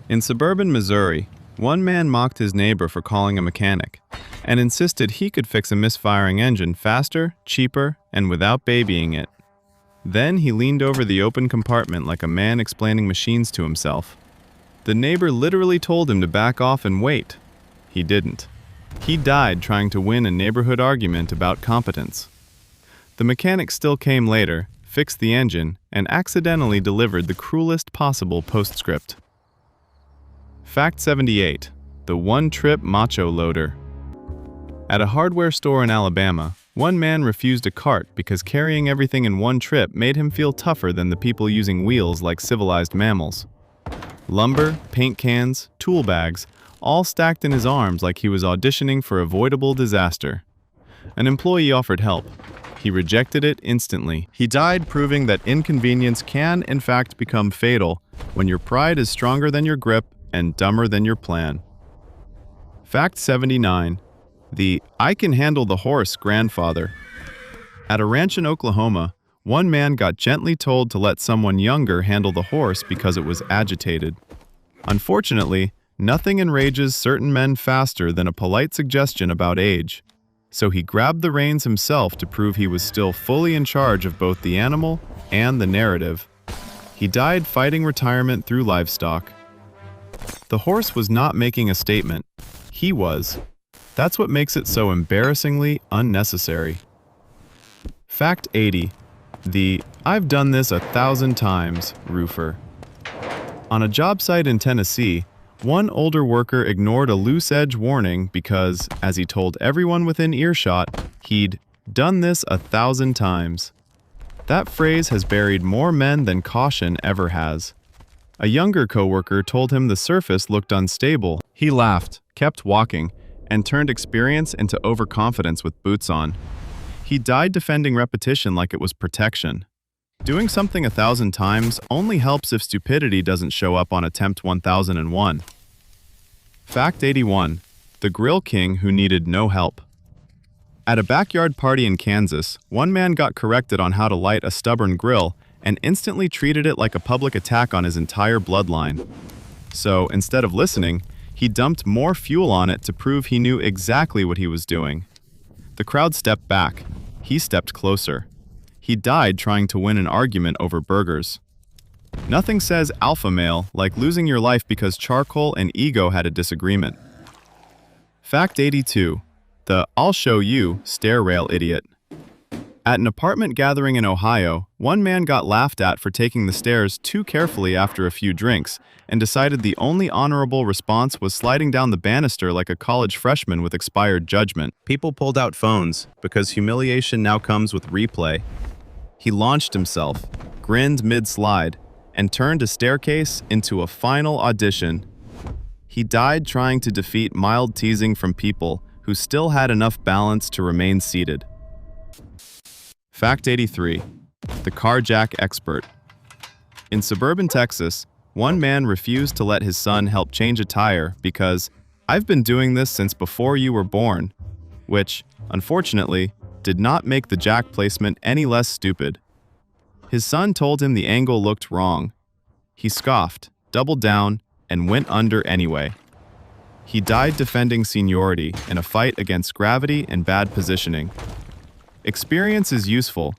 In suburban Missouri, one man mocked his neighbor for calling a mechanic and insisted he could fix a misfiring engine faster, cheaper, and without babying it. Then he leaned over the open compartment like a man explaining machines to himself. The neighbor literally told him to back off and wait. He didn't. He died trying to win a neighborhood argument about competence. The mechanic still came later, fixed the engine, and accidentally delivered the cruelest possible postscript. Fact 78. The one-trip macho loader. At a hardware store in Alabama, one man refused a cart because carrying everything in one trip made him feel tougher than the people using wheels like civilized mammals. Lumber, paint cans, tool bags, all stacked in his arms like he was auditioning for avoidable disaster. An employee offered help. He rejected it instantly. He died proving that inconvenience can, in fact, become fatal when your pride is stronger than your grip and dumber than your plan. Fact 79. The I can handle the horse grandfather. At a ranch in Oklahoma, one man got gently told to let someone younger handle the horse because it was agitated. Unfortunately, nothing enrages certain men faster than a polite suggestion about age. So he grabbed the reins himself to prove he was still fully in charge of both the animal and the narrative. He died fighting retirement through livestock. The horse was not making a statement. He was. That's what makes it so embarrassingly unnecessary. Fact 80. The I've done this 1,000 times roofer. On a job site in Tennessee, one older worker ignored a loose edge warning because, as he told everyone within earshot, he'd done this 1,000 times. That phrase has buried more men than caution ever has. A younger coworker told him the surface looked unstable. He laughed, kept walking, and turned experience into overconfidence with boots on. He died defending repetition like it was protection. Doing something 1,000 times only helps if stupidity doesn't show up on attempt 1001. Fact 81. The grill king who needed no help. At a backyard party in Kansas, one man got corrected on how to light a stubborn grill and instantly treated it like a public attack on his entire bloodline. So, instead of listening, he dumped more fuel on it to prove he knew exactly what he was doing. The crowd stepped back. He stepped closer. He died trying to win an argument over burgers. Nothing says alpha male like losing your life because charcoal and ego had a disagreement. Fact 82. The "I'll show you" stair rail idiot. At an apartment gathering in Ohio, one man got laughed at for taking the stairs too carefully after a few drinks and decided the only honorable response was sliding down the banister like a college freshman with expired judgment. People pulled out phones because humiliation now comes with replay. He launched himself, grinned mid-slide, and turned a staircase into a final audition. He died trying to defeat mild teasing from people who still had enough balance to remain seated. Fact 83. The carjack expert. In suburban Texas, one man refused to let his son help change a tire because "I've been doing this since before you were born," which, unfortunately, did not make the jack placement any less stupid. His son told him the angle looked wrong. He scoffed, doubled down, and went under anyway. He died defending seniority in a fight against gravity and bad positioning. Experience is useful.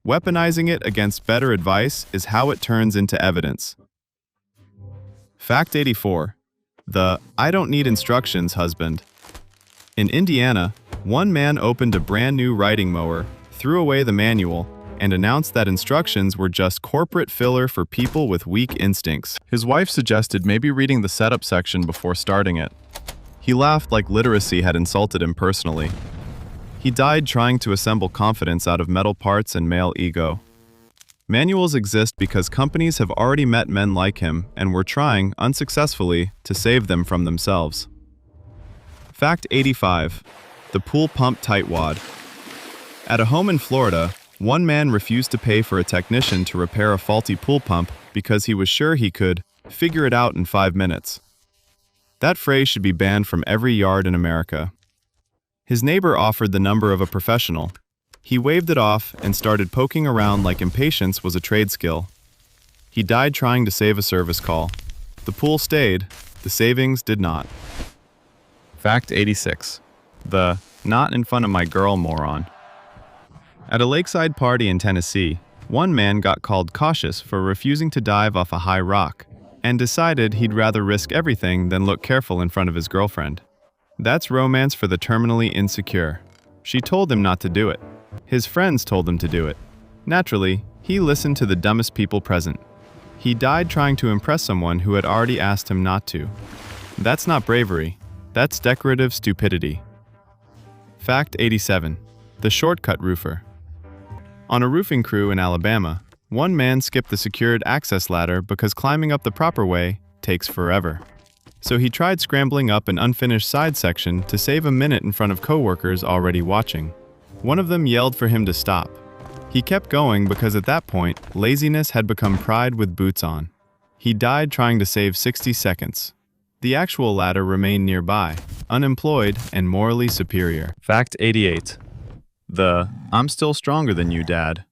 Weaponizing it against better advice is how it turns into evidence. Fact 84. The "I don't need instructions" husband. In Indiana, one man opened a brand new riding mower, threw away the manual, and announced that instructions were just corporate filler for people with weak instincts. His wife suggested maybe reading the setup section before starting it. He laughed like literacy had insulted him personally. He died trying to assemble confidence out of metal parts and male ego. Manuals exist because companies have already met men like him and were trying, unsuccessfully, to save them from themselves. Fact 85. The pool pump tightwad. At a home in Florida, one man refused to pay for a technician to repair a faulty pool pump because he was sure he could figure it out in 5 minutes. That phrase should be banned from every yard in America. His neighbor offered the number of a professional. He waved it off and started poking around like impatience was a trade skill. He died trying to save a service call. The pool stayed, the savings did not. Fact 86. The "not in front of my girl" moron. At a lakeside party in Tennessee, one man got called cautious for refusing to dive off a high rock and decided he'd rather risk everything than look careful in front of his girlfriend. That's romance for the terminally insecure. She told him not to do it. His friends told him to do it. Naturally, he listened to the dumbest people present. He died trying to impress someone who had already asked him not to. That's not bravery. That's decorative stupidity. Fact 87. The shortcut roofer. On a roofing crew in Alabama, one man skipped the secured access ladder because climbing up the proper way takes forever. So he tried scrambling up an unfinished side section to save a minute in front of coworkers already watching. One of them yelled for him to stop. He kept going because at that point, laziness had become pride with boots on. He died trying to save 60 seconds. The actual ladder remained nearby, unemployed and morally superior. Fact 88. The "I'm still stronger than you, Dad."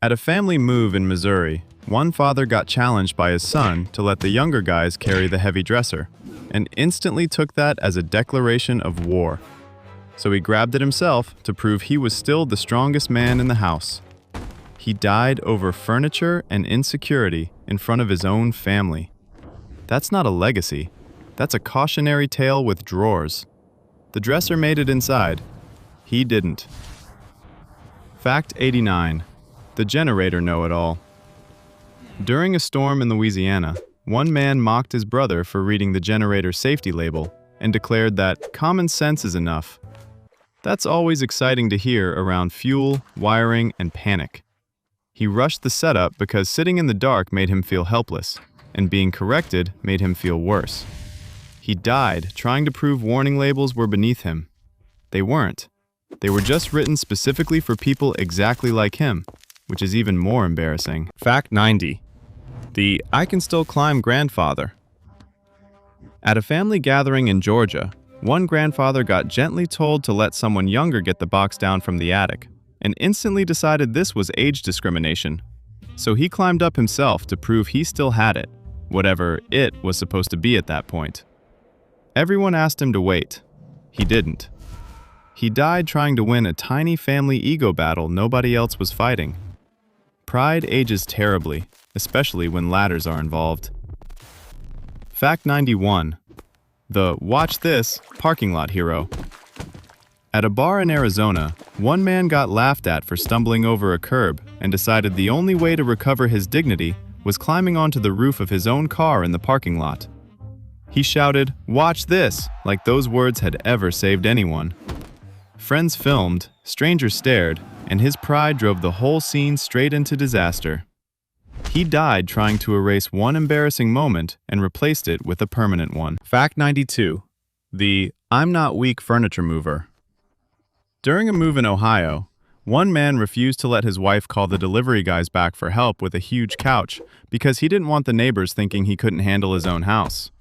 At a family move in Missouri, one father got challenged by his son to let the younger guys carry the heavy dresser, and instantly took that as a declaration of war. So he grabbed it himself to prove he was still the strongest man in the house. He died over furniture and insecurity in front of his own family. That's not a legacy. That's a cautionary tale with drawers. The dresser made it inside. He didn't. Fact 89. The generator know-it-all. During a storm in Louisiana, one man mocked his brother for reading the generator's safety label and declared that common sense is enough. That's always exciting to hear around fuel, wiring, and panic. He rushed the setup because sitting in the dark made him feel helpless, and being corrected made him feel worse. He died trying to prove warning labels were beneath him. They weren't. They were just written specifically for people exactly like him, which is even more embarrassing. Fact 90. The "I can still climb" grandfather. At a family gathering in Georgia, One grandfather got gently told to let someone younger get the box down from the attic, and instantly decided this was age discrimination. So he climbed up himself to prove he still had it, whatever it was supposed to be at that point. Everyone asked him to wait. He didn't. He died trying to win a tiny family ego battle nobody else was fighting. Pride ages terribly, especially when ladders are involved. Fact 91. The "watch this" parking lot hero. At a bar in Arizona, one man got laughed at for stumbling over a curb and decided the only way to recover his dignity was climbing onto the roof of his own car in the parking lot. He shouted, "Watch this," like those words had ever saved anyone. Friends filmed, strangers stared, and his pride drove the whole scene straight into disaster. He died trying to erase one embarrassing moment and replaced it with a permanent one. Fact 92. The "I'm not weak" furniture mover. During a move in Ohio, one man refused to let his wife call the delivery guys back for help with a huge couch because he didn't want the neighbors thinking he couldn't handle his own house.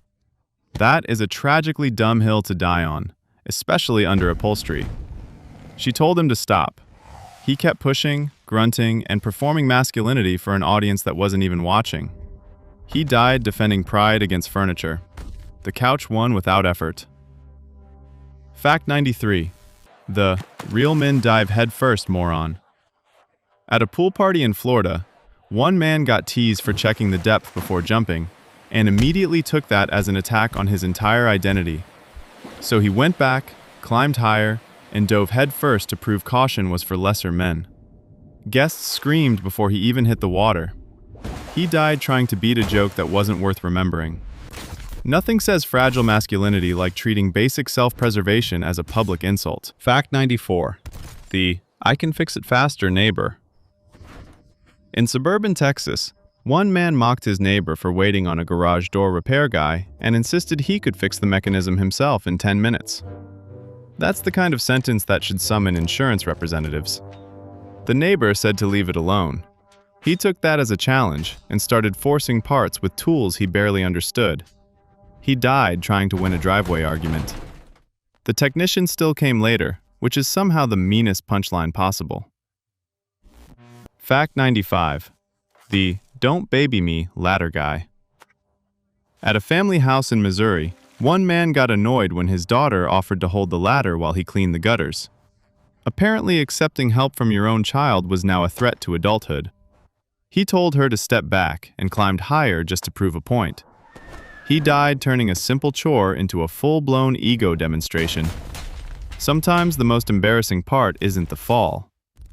That is a tragically dumb hill to die on, especially under upholstery. She told him to stop. He kept pushing, grunting, and performing masculinity for an audience that wasn't even watching. He died defending pride against furniture. The couch won without effort. Fact 93. The "real men dive headfirst" moron. At a pool party in Florida, one man got teased for checking the depth before jumping, and immediately took that as an attack on his entire identity. So he went back, climbed higher, and dove headfirst to prove caution was for lesser men. Guests screamed before he even hit the water. He died trying to beat a joke that wasn't worth remembering. Nothing says fragile masculinity like treating basic self-preservation as a public insult. Fact 94. The "I can fix it faster" neighbor. In suburban Texas, one man mocked his neighbor for waiting on a garage door repair guy and insisted he could fix the mechanism himself in 10 minutes. That's the kind of sentence that should summon insurance representatives. The neighbor said to leave it alone. He took that as a challenge and started forcing parts with tools he barely understood. He died trying to win a driveway argument. The technician still came later, which is somehow the meanest punchline possible. Fact 95. The "don't baby me" ladder guy. At a family house in Missouri, one man got annoyed when his daughter offered to hold the ladder while he cleaned the gutters. Apparently, accepting help from your own child was now a threat to adulthood. He told her to step back and climbed higher just to prove a point. He died turning a simple chore into a full-blown ego demonstration. Sometimes the most embarrassing part isn't the fall.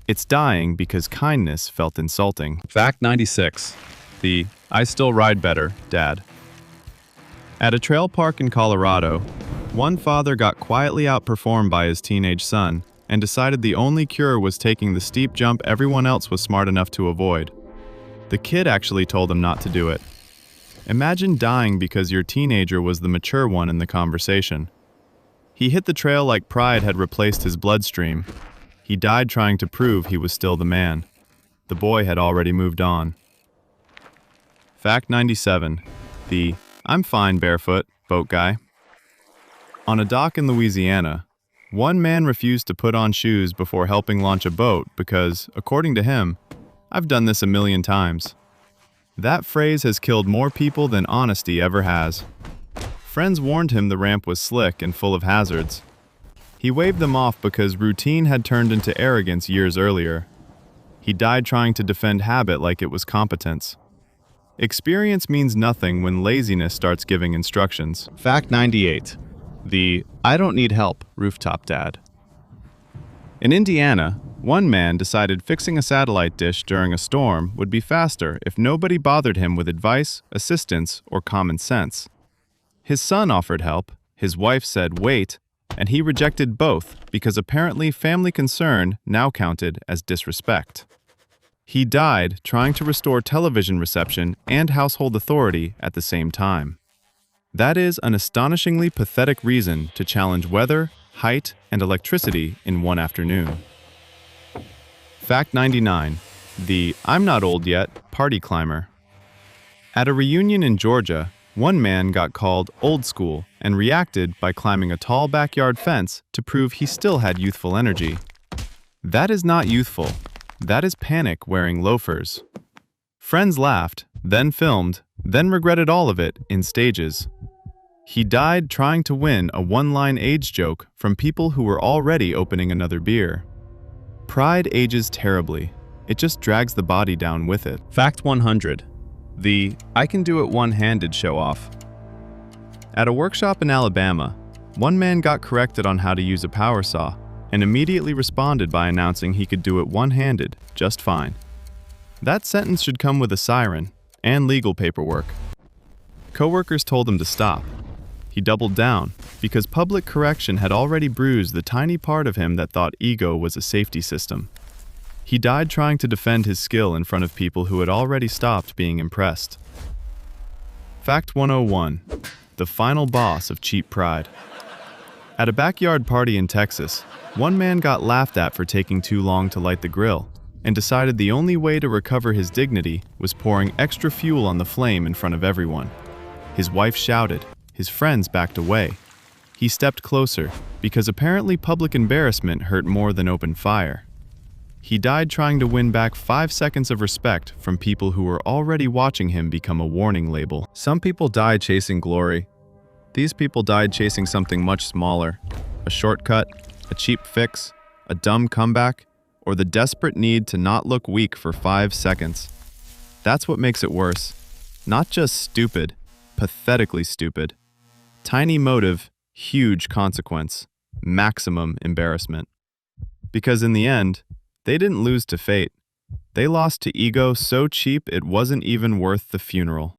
It's dying because kindness felt insulting. Fact 96. The "I still ride better" dad. At a trail park in Colorado, one father got quietly outperformed by his teenage son and decided the only cure was taking the steep jump everyone else was smart enough to avoid. The kid actually told him not to do it. Imagine dying because your teenager was the mature one in the conversation. He hit the trail like pride had replaced his bloodstream. He died trying to prove he was still the man. The boy had already moved on. Fact 97. The "I'm fine barefoot" boat guy. On a dock in Louisiana, one man refused to put on shoes before helping launch a boat because, according to him, "I've done this a million times." That phrase has killed more people than honesty ever has. Friends warned him the ramp was slick and full of hazards. He waved them off because routine had turned into arrogance years earlier. He died trying to defend habit like it was competence. Experience means nothing when laziness starts giving instructions. Fact 98. The "I don't need help" rooftop dad. In Indiana, one man decided fixing a satellite dish during a storm would be faster if nobody bothered him with advice, assistance, or common sense. His son offered help, his wife said wait, and he rejected both because apparently family concern now counted as disrespect. He died trying to restore television reception and household authority at the same time. That is an astonishingly pathetic reason to challenge weather, height, and electricity in one afternoon. Fact 99. The "I'm not old yet" party climber. At a reunion in Georgia, One man got called old school and reacted by climbing a tall backyard fence to prove he still had youthful energy. That is not youthful. That is panic wearing loafers. Friends laughed, then filmed, then regretted all of it in stages. He died trying to win a one-line age joke from people who were already opening another beer. Pride ages terribly. It just drags the body down with it. Fact 100. The "I can do it one-handed" show-off. At a workshop in Alabama, one man got corrected on how to use a power saw and immediately responded by announcing he could do it one-handed just fine. That sentence should come with a siren and legal paperwork. Coworkers told him to stop. He doubled down because public correction had already bruised the tiny part of him that thought ego was a safety system. He died trying to defend his skill in front of people who had already stopped being impressed. Fact 101. The final boss of cheap pride. At a backyard party in Texas, one man got laughed at for taking too long to light the grill and decided the only way to recover his dignity was pouring extra fuel on the flame in front of everyone. His wife shouted. His friends backed away. He stepped closer because apparently public embarrassment hurt more than open fire. He died trying to win back 5 seconds of respect from people who were already watching him become a warning label. Some people die chasing glory. These people died chasing something much smaller. A shortcut, a cheap fix, a dumb comeback, or the desperate need to not look weak for 5 seconds. That's what makes it worse. Not just stupid, pathetically stupid. Tiny motive, huge consequence, maximum embarrassment. Because in the end, they didn't lose to fate. They lost to ego so cheap it wasn't even worth the funeral.